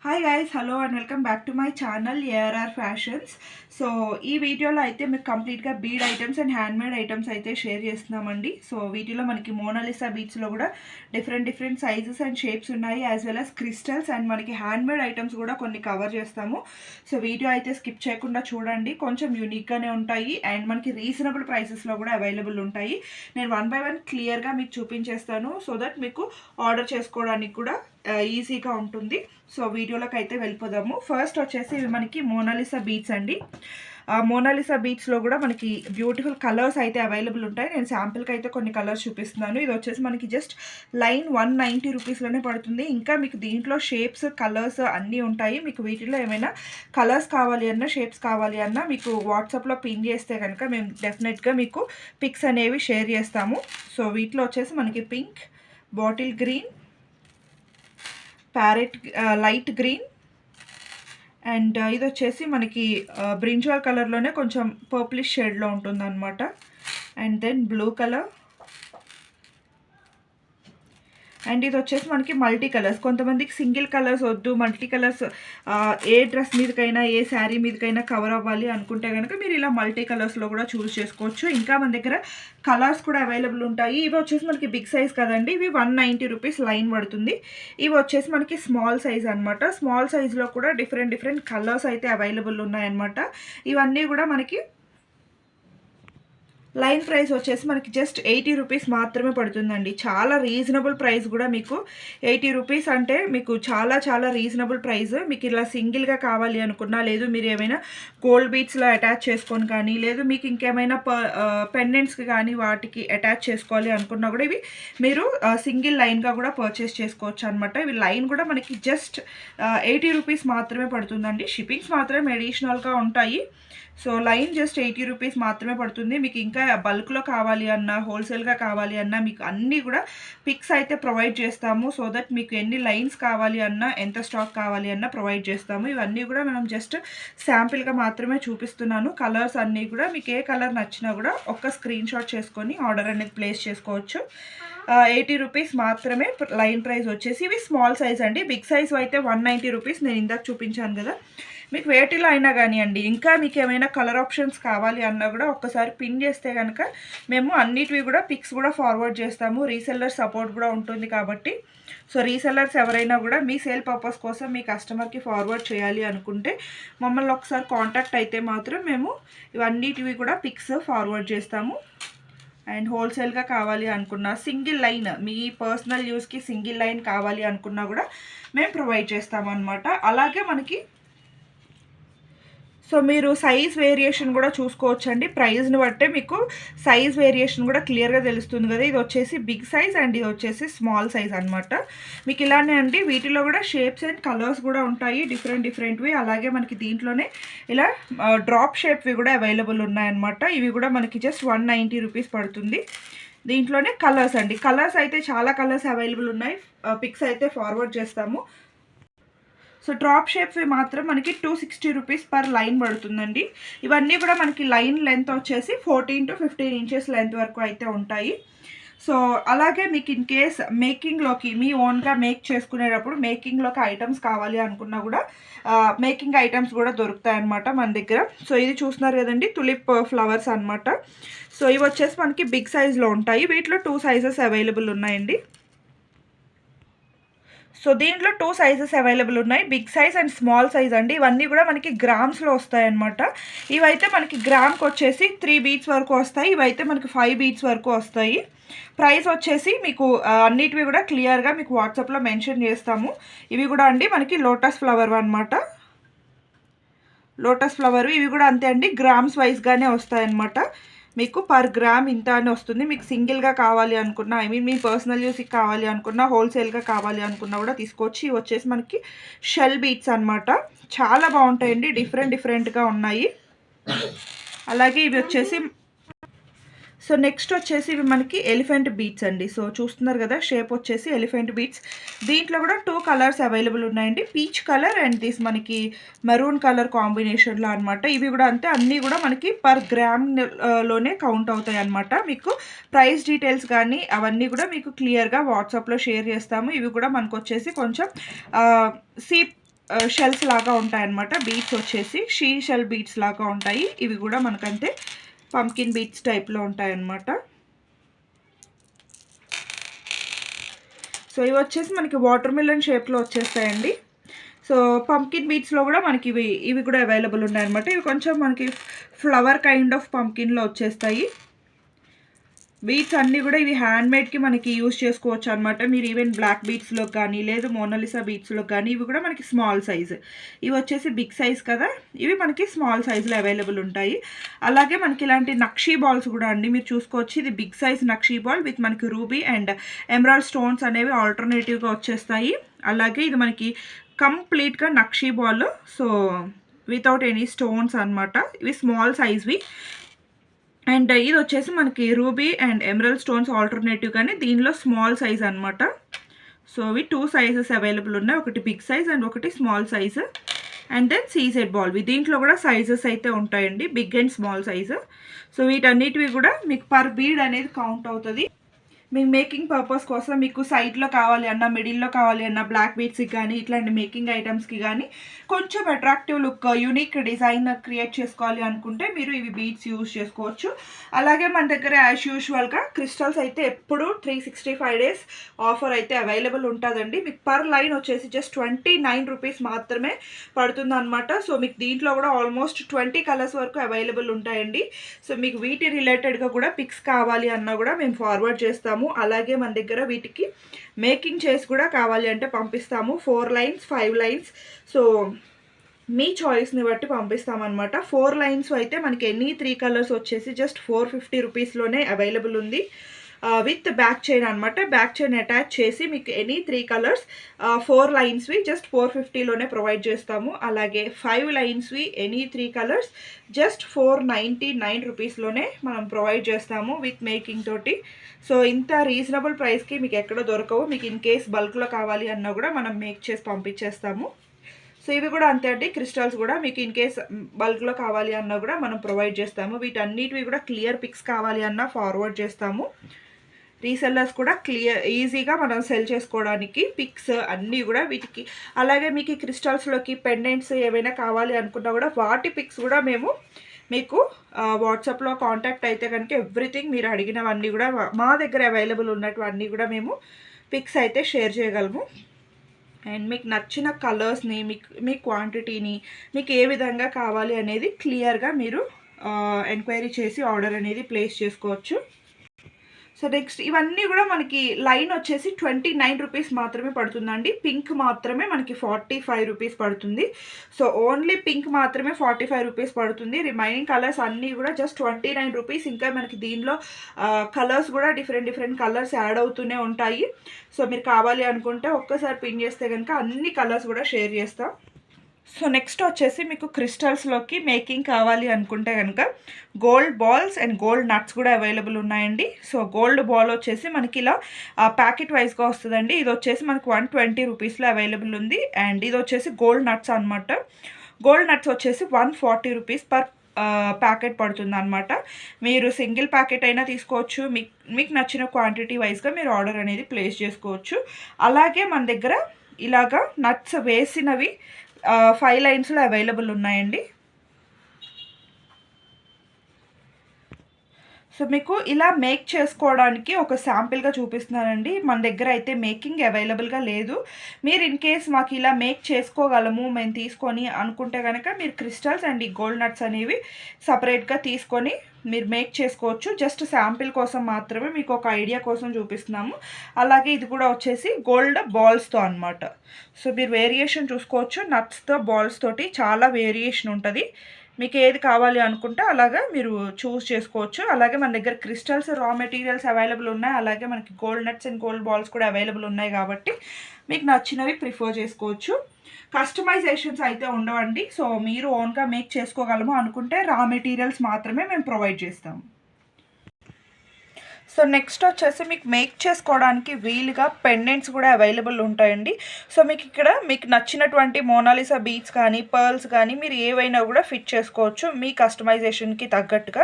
Hi guys, hello and welcome back to my channel ARR fashions. So ఈ వీడియోలో అయితే మీకు కంప్లీట్గా bead items and handmade items అయితే షేర్ చేస్తున్నామండి. సో వీటిలో మనకి మోనాలిసా బీడ్స్లో కూడా డిఫరెంట్ సైజెస్ అండ్ షేప్స్ ఉన్నాయి, as well as crystals and మనకి హ్యాండ్మేడ్ ఐటమ్స్ కూడా కొన్ని కవర్ చేస్తాము. సో వీడియో అయితే స్కిప్ చేయకుండా చూడండి, కొంచెం యూనిక్గానే ఉంటాయి అండ్ మనకి రీజనబుల్ ప్రైసెస్లో కూడా అవైలబుల్ ఉంటాయి. నేను 1 by 1 క్లియర్గా మీకు చూపించేస్తాను, సో దట్ మీకు ఆర్డర్ చేసుకోవడానికి కూడా ఈజీగా ఉంటుంది. సో వీడియోలోకి అయితే వెళ్ళిపోదాము. ఫస్ట్ వచ్చేసి ఇవి మనకి మోనాలిసా బీడ్స్ అండి. మోనాలిసా బీడ్స్లో కూడా మనకి బ్యూటిఫుల్ కలర్స్ అయితే అవైలబుల్ ఉంటాయి. నేను శాంపిల్కి అయితే కొన్ని కలర్స్ చూపిస్తున్నాను. ఇది వచ్చేసి మనకి జస్ట్ లైన్ 190 రూపీస్లోనే పడుతుంది. ఇంకా మీకు దీంట్లో షేప్స్, కలర్స్ అన్నీ ఉంటాయి. మీకు వీటిలో ఏమైనా కలర్స్ కావాలి అన్నా, షేప్స్ కావాలి అన్నా మీకు వాట్సాప్లో పిన్ చేస్తే కనుక మేము డెఫినెట్గా మీకు పిక్స్ అనేవి షేర్ చేస్తాము. సో వీటిలో వచ్చేసి మనకి pink, bottle green, parrot light green and ఇది వచ్చేసి మనకి బ్రింజాల్ కలర్లోనే కొంచెం పర్ప్లిష్ షేడ్లో ఉంటుందన్నమాట. And then blue colour and ఇది వచ్చేసి మనకి మల్టీ కలర్స్. కొంతమందికి సింగిల్ కలర్స్ వద్దు, మల్టీ కలర్స్ ఏ డ్రెస్ మీదకైనా ఏ శారీ మీదకైనా కవర్ అవ్వాలి అనుకుంటే కనుక మీరు ఇలా మల్టీ కలర్స్లో కూడా చూస్ చేసుకోవచ్చు. ఇంకా మన దగ్గర కలర్స్ కూడా అవైలబుల్ ఉంటాయి. ఇవి వచ్చేసి మనకి బిగ్ సైజ్ కదండి, ఇవి 190 రూపీస్ లైన్ పడుతుంది. ఇవి వచ్చేసి మనకి స్మాల్ సైజ్ అనమాట. స్మాల్ సైజ్లో కూడా డిఫరెంట్ కలర్స్ అయితే అవైలబుల్ ఉన్నాయన్నమాట. ఇవన్నీ కూడా మనకి లైన్ ప్రైస్ వచ్చేసి మనకి జస్ట్ 80 రూపీస్ మాత్రమే పడుతుందండి. చాలా రీజనబుల్ ప్రైస్ కూడా మీకు. 80 రూపీస్ అంటే మీకు చాలా రీజనబుల్ ప్రైస్. మీకు ఇలా సింగిల్గా కావాలి అనుకున్నా, లేదు మీరు ఏమైనా గోల్డ్ బీడ్స్లో అటాచ్ చేసుకొని కానీ, లేదు మీకు ఇంకేమైనా పెండెంట్స్కి కానీ వాటికి అటాచ్ చేసుకోవాలి అనుకున్నా కూడా ఇవి మీరు సింగిల్ లైన్గా కూడా పర్చేస్ చేసుకోవచ్చు అనమాట. ఇవి లైన్ కూడా మనకి జస్ట్ 80 రూపీస్ మాత్రమే పడుతుందండి. షిప్పింగ్స్ మాత్రమే అడిషనల్గా ఉంటాయి. సో లైన్ జస్ట్ 80 రూపీస్ మాత్రమే పడుతుంది. మీకు ఇంకా బల్క్లో కావాలి అన్నా, హోల్సేల్గా కావాలి అన్నా మీకు అన్నీ కూడా పిక్స్ అయితే ప్రొవైడ్ చేస్తాము. సో దట్ మీకు ఎన్ని లైన్స్ కావాలి అన్నా, ఎంత స్టాక్ కావాలి అన్నా ప్రొవైడ్ చేస్తాము. ఇవన్నీ కూడా మనం జస్ట్ శాంపిల్గా మాత్రమే చూపిస్తున్నాను. కలర్స్ అన్నీ కూడా మీకు ఏ కలర్ నచ్చినా కూడా ఒక్క స్క్రీన్ షాట్ చేసుకొని ఆర్డర్ అనేది ప్లేస్ చేసుకోవచ్చు. 80 రూపీస్ మాత్రమే లైన్ ప్రైస్ వచ్చేసి. ఇవి స్మాల్ సైజ్ అండి. బిగ్ సైజ్ అయితే 190 రూపీస్ నేను ఇందాక చూపించాను కదా. మీకు వేటిలో అయినా కానివ్వండి, ఇంకా మీకు ఏమైనా కలర్ ఆప్షన్స్ కావాలి అన్నా కూడా ఒక్కసారి పిన్ చేస్తే కనుక మేము అన్నిటివి కూడా పిక్స్ కూడా ఫార్వర్డ్ చేస్తాము. రీసెల్లర్ సపోర్ట్ కూడా ఉంటుంది కాబట్టి. సో రీసెల్లర్స్ ఎవరైనా కూడా మీ సేల్ పర్పస్ కోసం మీ కస్టమర్కి ఫార్వర్డ్ చేయాలి అనుకుంటే మమ్మల్ని ఒకసారి కాంటాక్ట్ అయితే మాత్రం మేము ఇవన్నిటివి కూడా పిక్స్ ఫార్వర్డ్ చేస్తాము. అండ్ హోల్సేల్గా కావాలి అనుకున్నా, సింగిల్ లైన్ మీ పర్సనల్ యూస్కి సింగిల్ లైన్ కావాలి అనుకున్నా కూడా మేము ప్రొవైడ్ చేస్తామన్నమాట. అలాగే మనకి సో మీరు సైజ్ వేరియేషన్ కూడా చూసుకోవచ్చండి. ప్రైస్ని బట్టే మీకు సైజ్ వేరియేషన్ కూడా క్లియర్గా తెలుస్తుంది కదా. ఇది వచ్చేసి బిగ్ సైజ్ అండ్ ఇది వచ్చేసి స్మాల్ సైజ్ అనమాట. మీకు ఇలానే అండి, వీటిలో కూడా షేప్స్ అండ్ కలర్స్ కూడా ఉంటాయి డిఫరెంట్వి. అలాగే మనకి దీంట్లోనే ఇలా డ్రాప్ షేప్వి కూడా అవైలబుల్ ఉన్నాయన్నమాట. ఇవి కూడా మనకి జస్ట్ 190 రూపీస్ పడుతుంది. దీంట్లోనే కలర్స్ అండి, కలర్స్ అయితే చాలా కలర్స్ అవైలబుల్ ఉన్నాయి. పిక్స్ అయితే ఫార్వర్డ్ చేస్తాము. సో డ్రాప్ షేప్వి మాత్రం మనకి 260 రూపీస్ పర్ లైన్ పడుతుందండి. ఇవన్నీ కూడా మనకి లైన్ లెంత్ వచ్చేసి 14 to 15 ఇంచెస్ లెంత్ వరకు అయితే ఉంటాయి. సో అలాగే మీకు ఇన్ కేస్ మేకింగ్లోకి మీ ఓన్గా మేక్ చేసుకునేటప్పుడు మేకింగ్లోకి ఐటమ్స్ కావాలి అనుకున్నా కూడా మేకింగ్ ఐటమ్స్ కూడా దొరుకుతాయి అన్నమాట మన దగ్గర. సో ఇది చూస్తున్నారు కదండి, తులిప్ ఫ్లవర్స్ అనమాట. సో ఇవి వచ్చేసి మనకి బిగ్ సైజ్లో ఉంటాయి. వీటిలో 2 సైజెస్ అవైలబుల్ ఉన్నాయండి. సో దీంట్లో 2 సైజెస్ అవైలబుల్ ఉన్నాయి, big size and small size అండి. ఇవన్నీ కూడా మనకి గ్రామ్స్లో వస్తాయన్నమాట. ఇవైతే మనకి గ్రామ్కి వచ్చేసి 3 బీట్స్ వరకు వస్తాయి. ఇవైతే మనకి 5 బీట్స్ వరకు వస్తాయి. ప్రైస్ వచ్చేసి మీకు అన్నిటివి కూడా క్లియర్గా మీకు వాట్సాప్లో మెన్షన్ చేస్తాము. ఇవి కూడా అండి మనకి లోటస్ ఫ్లవర్ అనమాట. లోటస్ ఫ్లవర్ ఇవి కూడా అంతే అండి, గ్రామ్స్ వైజ్గానే వస్తాయన్నమాట. మీకు పర్ గ్రామ్ ఇంత అని వస్తుంది. మీకు సింగిల్గా కావాలి అనుకున్నా, మీ పర్సనల్ యూస్కి కావాలి అనుకున్నా, హోల్సేల్గా కావాలి అనుకున్నా కూడా తీసుకోవచ్చు. ఇవి వచ్చేసి మనకి షెల్ బీట్స్ అనమాట. చాలా బాగుంటాయండి, డిఫరెంట్గా ఉన్నాయి. అలాగే ఇవి వచ్చేసి సో నెక్స్ట్ వచ్చేసి ఇవి మనకి ఎలిఫెంట్ బీట్స్ అండి. సో చూస్తున్నారు కదా, షేప్ వచ్చేసి ఎలిఫెంట్ బీట్స్. దీంట్లో కూడా 2 కలర్స్ అవైలబుల్ ఉన్నాయండి, పీచ్ కలర్ అండ్ దిస్ మనకి మెరూన్ కలర్ కాంబినేషన్లో అనమాట. ఇవి కూడా అంతే, అన్నీ కూడా మనకి పర్ గ్రామ్ లోనే కౌంట్ అవుతాయి అనమాట. మీకు ప్రైస్ డీటెయిల్స్ కానీ అవన్నీ కూడా మీకు క్లియర్గా వాట్సాప్లో షేర్ చేస్తాము. ఇవి కూడా మనకు వచ్చేసి కొంచెం షెల్స్ లాగా ఉంటాయన్నమాట. బీడ్స్ వచ్చేసి షీ షెల్ బీడ్స్ లాగా ఉంటాయి. ఇవి కూడా మనకంతే పంకిన్ బీడ్స్ టైప్లో ఉంటాయన్నమాట. సో ఇవి వచ్చేసి మనకి వాటర్ మిలన్ షేప్లో వచ్చేస్తాయండి. సో పంకిన్ బీడ్స్లో కూడా మనకి ఇవి కూడా అవైలబుల్ ఉన్నాయన్నమాట. ఇవి కొంచెం మనకి ఫ్లవర్ కైండ్ ఆఫ్ పంకిన్లో వచ్చేస్తాయి. బీడ్స్ అన్నీ కూడా ఇవి హ్యాండ్మేడ్కి మనకి యూజ్ చేసుకోవచ్చు అనమాట. మీరు ఈవెన్ బ్లాక్ బీడ్స్లో కానీ లేదు మోనాలిసా బీడ్స్లో కానీ ఇవి కూడా మనకి స్మాల్ సైజు. ఇవి వచ్చేసి బిగ్ సైజ్ కదా, ఇవి మనకి స్మాల్ సైజులో అవైలబుల్ ఉంటాయి. అలాగే మనకి ఇలాంటి నక్షీ బాల్స్ కూడా అండి మీరు చూసుకోవచ్చు. ఇది బిగ్ సైజ్ నక్షీ బాల్ విత్ మనకి రూబీ అండ్ ఎమరాల్డ్ స్టోన్స్ అనేవి ఆల్టర్నేటివ్గా వచ్చేస్తాయి. అలాగే ఇది మనకి కంప్లీట్గా నక్షీ ball, so without any stones అనమాట. ఇవి స్మాల్ సైజ్వి. అండ్ ఇది వచ్చేసి మనకి ruby and emerald stones alternative కానీ దీనిలో స్మాల్ సైజ్ అనమాట. సో ఇవి 2 సైజెస్ అవైలబుల్ ఉన్నాయి, ఒకటి బిగ్ సైజ్ అండ్ ఒకటి స్మాల్ సైజు. అండ్ దెన్ సీజెడ్ బాల్ దీంట్లో కూడా సైజెస్ అయితే ఉంటాయండి, big and small size. So వీటన్నిటివి కూడా మీకు పర్ బీడ్ అనేది కౌంట్ అవుతుంది. మీకు మేకింగ్ పర్పస్ కోసం మీకు సైడ్లో కావాలి అన్న, మిడిల్లో కావాలి అన్న, బ్లాక్ బీడ్స్కి కానీ ఇట్లాంటి మేకింగ్ ఐటమ్స్కి కానీ కొంచెం attractive look, unique design create చేసుకోవాలి అనుకుంటే మీరు ఇవి బీడ్స్ యూజ్ చేసుకోవచ్చు. అలాగే మన దగ్గర యాజ్ యూజువల్గా క్రిస్టల్స్ అయితే ఎప్పుడు 365 డేస్ ఆఫర్ అయితే అవైలబుల్ ఉంటుందండి. మీకు పర్ లైన్ వచ్చేసి జస్ట్ 29 రూపీస్ మాత్రమే పడుతుంది అనమాట. సో మీకు దీంట్లో కూడా ఆల్మోస్ట్ 20 కలర్స్ వరకు అవైలబుల్ ఉంటాయండి. సో మీకు వీటి రిలేటెడ్గా కూడా పిక్స్ కావాలి అన్నా కూడా మేము ఫార్వర్డ్ చేస్తాము. అలాగే మన దగ్గర వీటికి మేకింగ్ చేసి కూడా కావాలి అంటే పంపిస్తాము. 4 లైన్స్ 5 లైన్స్, సో మీ చాయిస్ని బట్టి పంపిస్తామన్నమాట. 4 లైన్స్ అయితే మనకి ఎనీ 3 కలర్స్ వచ్చేసి జస్ట్ 450 రూపీస్లోనే అవైలబుల్ ఉంది విత్ బ్యాక్ చైన్ అనమాట. బ్యాక్ చైన్ అటాచ్ చేసి మీకు ఎనీ 3 కలర్స్ 4 లైన్స్వి జస్ట్ 450లోనే ప్రొవైడ్ చేస్తాము. అలాగే 5 లైన్స్వి ఎనీ 3 కలర్స్ జస్ట్ 499 రూపీస్లోనే మనం ప్రొవైడ్ చేస్తాము విత్ మేకింగ్ తోటి. సో ఇంత రీజనబుల్ ప్రైస్కి మీకు ఎక్కడ దొరకవు. మీకు ఇన్ కేస్ బల్క్లో కావాలి అన్నా కూడా మనం మేక్ చేసి పంపించేస్తాము. సో ఇవి కూడా అంతే అండి, క్రిస్టల్స్ కూడా మీకు ఇన్ కేస్ బల్క్లో కావాలి అన్నా కూడా మనం ప్రొవైడ్ చేస్తాము. వీటన్నిటివి కూడా క్లియర్ పిక్స్ కావాలి అన్నా ఫార్వర్డ్ చేస్తాము. రీసెల్లర్స్ కూడా ఈజీగా మనం సెల్ చేసుకోవడానికి పిక్స్ అన్నీ కూడా వీటికి. అలాగే మీకు ఈ క్రిస్టల్స్లోకి పెండెంట్స్ ఏమైనా కావాలి అనుకున్నా కూడా వాటి పిక్స్ కూడా మేము మీకు వాట్సాప్లో కాంటాక్ట్ అయితే కనుక ఎవ్రీథింగ్ మీరు అడిగినవన్నీ కూడా మా దగ్గర అవైలబుల్ ఉన్నటువన్నీ కూడా మేము పిక్స్ అయితే షేర్ చేయగలము. అండ్ మీకు నచ్చిన కలర్స్ని మీ క్వాంటిటీని మీకు ఏ విధంగా కావాలి అనేది క్లియర్గా మీరు ఎంక్వైరీ చేసి ఆర్డర్ అనేది ప్లేస్ చేసుకోవచ్చు. సో నెక్స్ట్ ఇవన్నీ కూడా మనకి లైన్ వచ్చేసి 29 రూపీస్ మాత్రమే పడుతుందండి. పింక్ మాత్రమే మనకి 45 రూపీస్ పడుతుంది. సో ఓన్లీ పింక్ మాత్రమే 45 రూపీస్ పడుతుంది. రిమైనింగ్ కలర్స్ అన్నీ కూడా జస్ట్ 29 రూపీస్. ఇంకా మనకి దీనిలో కలర్స్ కూడా డిఫరెంట్ కలర్స్ యాడ్ అవుతూనే ఉంటాయి. సో మీరు కావాలి అనుకుంటే ఒక్కసారి పిన్ చేస్తే కనుక అన్ని కలర్స్ కూడా షేర్ చేస్తాం. సో నెక్స్ట్ వచ్చేసి మీకు క్రిస్టల్స్లోకి మేకింగ్ కావాలి అనుకుంటే కనుక gold balls and gold nuts కూడా అవైలబుల్ ఉన్నాయండి. సో గోల్డ్ బాల్ వచ్చేసి మనకి ఇలా ప్యాకెట్ వైజ్గా వస్తుందండి. ఇది వచ్చేసి మనకి 120 రూపీస్లో అవైలబుల్ ఉంది. అండ్ ఇది వచ్చేసి గోల్డ్ నట్స్ అనమాట. గోల్డ్ నట్స్ వచ్చేసి 140 రూపీస్ పర్ ప్యాకెట్ పడుతుంది అనమాట. మీరు సింగిల్ ప్యాకెట్ అయినా తీసుకోవచ్చు, మీకు నచ్చిన క్వాంటిటీ వైజ్గా మీరు ఆర్డర్ అనేది ప్లేస్ చేసుకోవచ్చు. అలాగే మన దగ్గర ఇలాగా నట్స్ వేసినవి 5 లైన్స్లో అవైలబుల్ ఉన్నాయండి. సో మీకు ఇలా మేక్ చేసుకోవడానికి ఒక శాంపిల్గా చూపిస్తున్నానండి. మన దగ్గర అయితే మేకింగ్ అవైలబుల్గా లేదు. మీరు ఇన్ కేస్ మాకు ఇలా మేక్ చేసుకోగలము మేము తీసుకొని అనుకుంటే కనుక మీరు క్రిస్టల్స్ అండ్ ఈ గోల్డ్ నట్స్ అనేవి సపరేట్గా తీసుకొని మీరు మేక్ చేసుకోవచ్చు. జస్ట్ శాంపిల్ కోసం మాత్రమే మీకు ఒక ఐడియా కోసం చూపిస్తున్నాము. అలాగే ఇది కూడా వచ్చేసి గోల్డ్ బాల్స్తో అనమాట. సో మీరు వేరియేషన్ చూసుకోవచ్చు, నట్స్తో బాల్స్ తోటి చాలా వేరియేషన్ ఉంటుంది. మీకు ఏది కావాలి అనుకుంటే అలాగా మీరు చూస్ చేసుకోవచ్చు. అలాగే మన దగ్గర క్రిస్టల్స్ రా మెటీరియల్స్ అవైలబుల్ ఉన్నాయి. అలాగే మనకి gold nuts and gold balls కూడా అవైలబుల్ ఉన్నాయి కాబట్టి మీకు నచ్చినవి ప్రిఫర్ చేసుకోవచ్చు. కస్టమైజేషన్స్ అయితే ఉండవండి. సో మీరు ఓన్గా మేక్ చేసుకోగలము అనుకుంటే రా మెటీరియల్స్ మాత్రమే మేము ప్రొవైడ్ చేస్తాము. సో నెక్స్ట్ వచ్చేసి మీకు మేక్ చేసుకోవడానికి వీలుగా పెండెంట్స్ కూడా అవైలబుల్ ఉంటాయండి. సో మీకు నచ్చినటువంటి మోనాలిసా బీడ్స్ కానీ పర్ల్స్ కానీ మీరు ఏవైనా కూడా ఫిట్ చేసుకోవచ్చు మీ కస్టమైజేషన్కి తగ్గట్టుగా.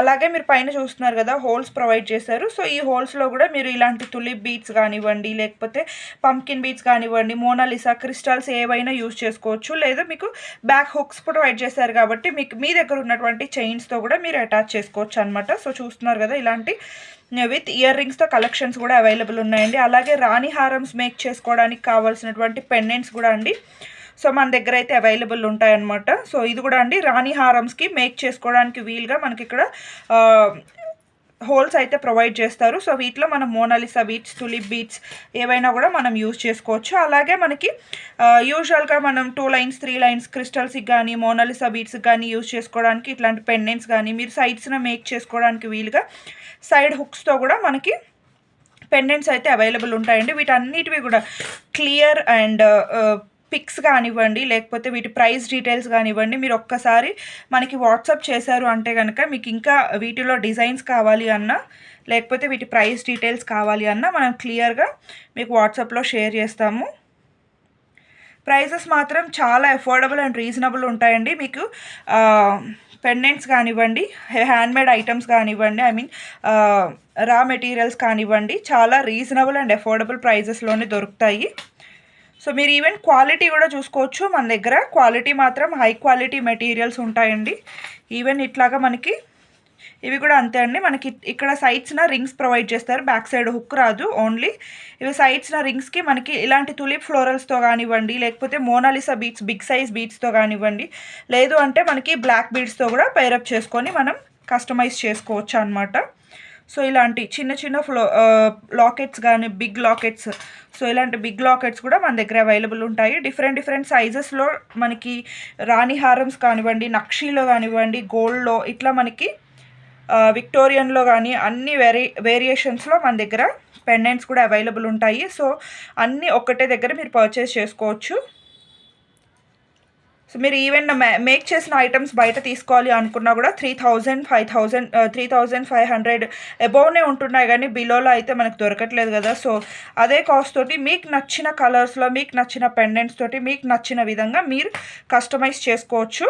అలాగే మీరు పైన చూస్తున్నారు కదా హోల్స్ ప్రొవైడ్ చేశారు. సో ఈ హోల్స్లో కూడా మీరు ఇలాంటి తులిప్ బీడ్స్ కానివ్వండి, లేకపోతే పంకిన్ బీడ్స్ కానివ్వండి, మోనాలిసా క్రిస్టల్స్ ఏవైనా యూజ్ చేసుకోవచ్చు. లేదా మీకు బ్యాక్ హుక్స్ ప్రొవైడ్ చేశారు కాబట్టి మీకు మీ దగ్గర ఉన్నటువంటి చైన్స్తో కూడా మీరు అటాచ్ చేసుకోవచ్చు అనమాట. సో చూస్తున్నారు కదా ఇలాంటి విత్ ఇయర్ రింగ్స్తో కలెక్షన్స్ కూడా అవైలబుల్ ఉన్నాయండి. అలాగే రాణి హారమ్స్ మేక్ చేసుకోవడానికి కావాల్సినటువంటి పెండెంట్స్ కూడా అండి సో మన దగ్గర అయితే అవైలబుల్ ఉంటాయన్నమాట. సో ఇది కూడా అండి రాణి హారమ్స్కి మేక్ చేసుకోవడానికి వీలుగా మనకి ఇక్కడ హోల్స్ అయితే ప్రొవైడ్ చేస్తారు. సో వీటిలో మనం మోనాలిసా బీడ్స్, తులిప్ బీడ్స్ ఏవైనా కూడా మనం యూజ్ చేసుకోవచ్చు. అలాగే మనకి యూజువల్గా మనం 2 లైన్స్ 3 లైన్స్ క్రిస్టల్స్కి కానీ మోనాలిసా బీడ్స్కి కానీ యూజ్ చేసుకోవడానికి ఇట్లాంటి పెండెంట్స్ కానీ మీరు సైడ్స్న మేక్ చేసుకోవడానికి వీలుగా సైడ్ హుక్స్తో కూడా మనకి పెండెంట్స్ అయితే అవైలబుల్ ఉంటాయండి. వీటన్నిటివి కూడా క్లియర్ అండ్ పిక్స్ కానివ్వండి, లేకపోతే వీటి ప్రైస్ డీటెయిల్స్ కానివ్వండి మీరు ఒక్కసారి మనకి వాట్సాప్ చేశారు అంటే కనుక మీకు ఇంకా వీటిలో డిజైన్స్ కావాలి అన్నా, లేకపోతే వీటి ప్రైస్ డీటెయిల్స్ కావాలి అన్నా మనం క్లియర్గా మీకు వాట్సాప్లో షేర్ చేస్తాము. ప్రైజెస్ మాత్రం చాలా అఫోర్డబుల్ అండ్ రీజనబుల్ ఉంటాయండి. మీకు పెండెంట్స్ కానివ్వండి, హ్యాండ్మేడ్ ఐటమ్స్ కానివ్వండి, రా మెటీరియల్స్ కానివ్వండి చాలా రీజనబుల్ అండ్ అఫోర్డబుల్ ప్రైజెస్లోనే దొరుకుతాయి. సో మీరు ఈవెన్ క్వాలిటీ కూడా చూసుకోవచ్చు. మన దగ్గర క్వాలిటీ మాత్రం హై క్వాలిటీ మెటీరియల్స్ ఉంటాయండి. ఈవెన్ ఇట్లాగా మనకి ఇవి కూడా అంతే అండి. మనకి ఇక్కడ సైడ్స్న రింగ్స్ ప్రొవైడ్ చేస్తారు, బ్యాక్ సైడ్ హుక్ రాదు. ఓన్లీ ఇవి సైడ్స్న రింగ్స్కి మనకి ఇలాంటి తులిప్ ఫ్లోరల్స్తో కానివ్వండి, లేకపోతే మోనాలిసా బీడ్స్ బిగ్ సైజ్ బీడ్స్తో కానివ్వండి, లేదు అంటే మనకి బ్లాక్ బీడ్స్తో కూడా పైరప్ చేసుకొని మనం కస్టమైజ్ చేసుకోవచ్చు అనమాట. సో ఇలాంటి చిన్న చిన్న లాకెట్స్ కానీ బిగ్ లాకెట్స్, సో ఇలాంటి బిగ్ లాకెట్స్ కూడా మన దగ్గర అవైలబుల్ ఉంటాయి. డిఫరెంట్ సైజెస్లో మనకి రాణి హారమ్స్ కానివ్వండి, నక్షీలో కానివ్వండి, గోల్డ్లో ఇట్లా మనకి విక్టోరియన్లో కానీ అన్ని వేరియేషన్స్లో మన దగ్గర పెండెంట్స్ కూడా అవైలబుల్ ఉంటాయి. సో అన్నీ ఒక్కటే దగ్గర మీరు పర్చేస్ చేసుకోవచ్చు. సో మీరు ఈవెన్ మేక్ చేసిన ఐటమ్స్ బయట తీసుకోవాలి అనుకున్నా కూడా 3,500 అబోవ్నే ఉంటున్నాయి, కానీ బిలోలో అయితే మనకు దొరకట్లేదు కదా. సో అదే కాస్ట్ తోటి మీకు నచ్చిన కలర్స్లో మీకు నచ్చిన పెండెంట్స్ తోటి మీకు నచ్చిన విధంగా మీరు కస్టమైజ్ చేసుకోవచ్చు.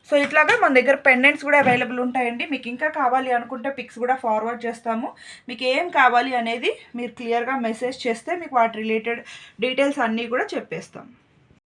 సో ఇట్లాగా మన దగ్గర పెండెంట్స్ కూడా అవైలబుల్ ఉంటాయండి. మీకు ఇంకా కావాలి అనుకుంటే పిక్స్ కూడా ఫార్వర్డ్ చేస్తాము. మీకు ఏం కావాలి అనేది మీరు క్లియర్గా మెసేజ్ చేస్తే మీకు వాటి రిలేటెడ్ డీటెయిల్స్ అన్నీ కూడా చెప్పేస్తాం.